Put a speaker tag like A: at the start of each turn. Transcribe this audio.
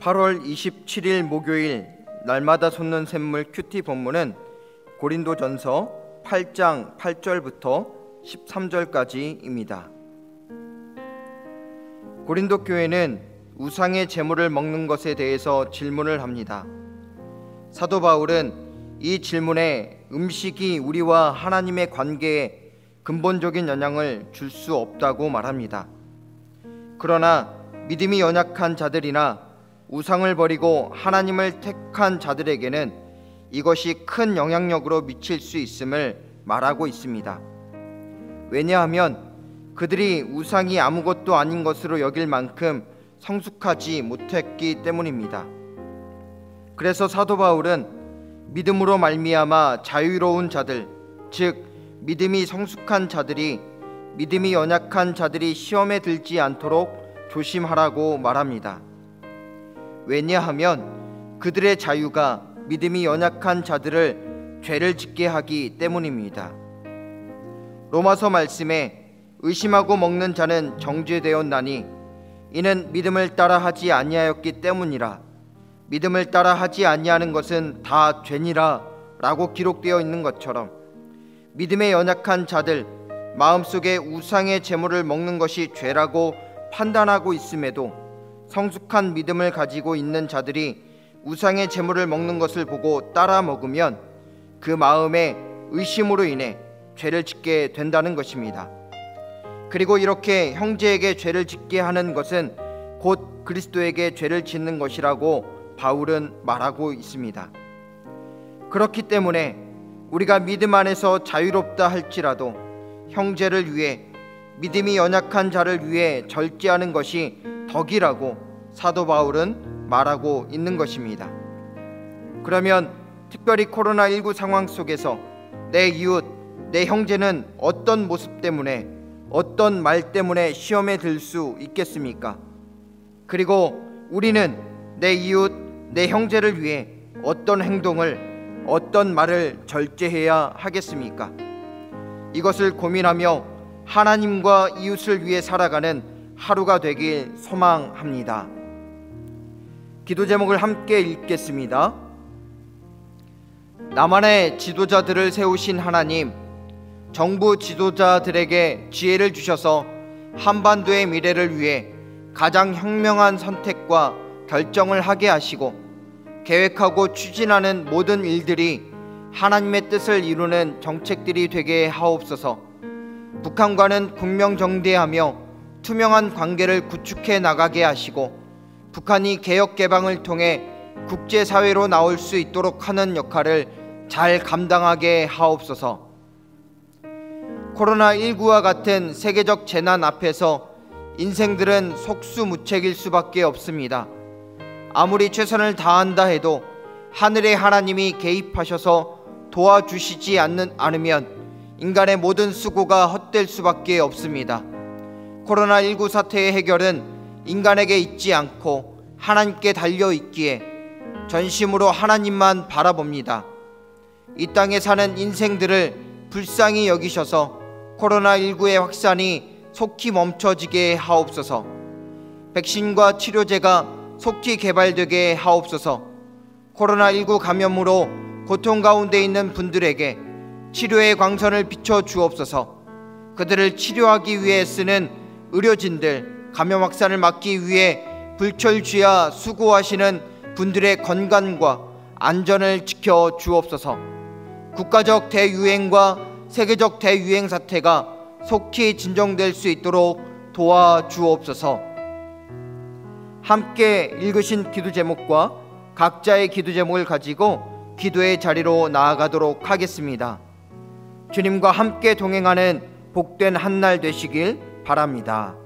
A: 8월 27일 목요일 날마다 솟는 샘물 큐티 본문은 고린도전서 8장 8절부터 13절까지입니다. 고린도 교회는 우상의 제물을 먹는 것에 대해서 질문을 합니다. 사도 바울은 이 질문에 음식이 우리와 하나님의 관계에 근본적인 영향을 줄 수 없다고 말합니다. 그러나 믿음이 연약한 자들이나 우상을 버리고 하나님을 택한 자들에게는 이것이 큰 영향력으로 미칠 수 있음을 말하고 있습니다. 왜냐하면 그들이 우상이 아무것도 아닌 것으로 여길 만큼 성숙하지 못했기 때문입니다. 그래서 사도 바울은 믿음으로 말미암아 자유로운 자들, 즉 믿음이 성숙한 자들이 믿음이 연약한 자들이 시험에 들지 않도록 조심하라고 말합니다. 왜냐하면 그들의 자유가 믿음이 연약한 자들을 죄를 짓게 하기 때문입니다. 로마서 말씀에 의심하고 먹는 자는 정죄되었나니 이는 믿음을 따라 하지 아니하였기 때문이라. 믿음을 따라 하지 아니하는 것은 다 죄니라 라고 기록되어 있는 것처럼 믿음에 연약한 자들, 마음속에 우상의 제물을 먹는 것이 죄라고 판단하고 있음에도 성숙한 믿음을 가지고 있는 자들이 우상의 제물을 먹는 것을 보고 따라 먹으면 그 마음에 의심으로 인해 죄를 짓게 된다는 것입니다. 그리고 이렇게 형제에게 죄를 짓게 하는 것은 곧 그리스도에게 죄를 짓는 것이라고 바울은 말하고 있습니다. 그렇기 때문에 우리가 믿음 안에서 자유롭다 할지라도 형제를 위해, 믿음이 연약한 자를 위해 절제하는 것이 덕이라고 사도 바울은 말하고 있는 것입니다. 그러면 특별히 코로나19 상황 속에서 내 이웃, 내 형제는 어떤 모습 때문에, 어떤 말 때문에 시험에 들 수 있겠습니까? 그리고 우리는 내 이웃, 내 형제를 위해 어떤 행동을, 어떤 말을 절제해야 하겠습니까? 이것을 고민하며 하나님과 이웃을 위해 살아가는 하루가 되길 소망합니다. 기도 제목을 함께 읽겠습니다. 나만의 지도자들을 세우신 하나님, 정부 지도자들에게 지혜를 주셔서 한반도의 미래를 위해 가장 현명한 선택과 결정을 하게 하시고 계획하고 추진하는 모든 일들이 하나님의 뜻을 이루는 정책들이 되게 하옵소서. 북한과는 국명정대하며 투명한 관계를 구축해 나가게 하시고 북한이 개혁 개방을 통해 국제사회로 나올 수 있도록 하는 역할을 잘 감당하게 하옵소서. 코로나19와 같은 세계적 재난 앞에서 인생들은 속수무책일 수밖에 없습니다. 아무리 최선을 다한다 해도 하늘의 하나님이 개입하셔서 도와주시지 않으면 인간의 모든 수고가 헛될 수밖에 없습니다. 코로나19 사태의 해결은 인간에게 있지 않고 하나님께 달려 있기에 전심으로 하나님만 바라봅니다. 이 땅에 사는 인생들을 불쌍히 여기셔서 코로나19의 확산이 속히 멈춰지게 하옵소서. 백신과 치료제가 속히 개발되게 하옵소서. 코로나19 감염으로 고통 가운데 있는 분들에게 치료의 광선을 비춰 주옵소서. 그들을 치료하기 위해 쓰는 의료진들, 감염 확산을 막기 위해 불철주야 수고하시는 분들의 건강과 안전을 지켜 주옵소서. 국가적 대유행과 세계적 대유행 사태가 속히 진정될 수 있도록 도와주옵소서. 함께 읽으신 기도 제목과 각자의 기도 제목을 가지고 기도의 자리로 나아가도록 하겠습니다. 주님과 함께 동행하는 복된 한 날 되시길 바랍니다.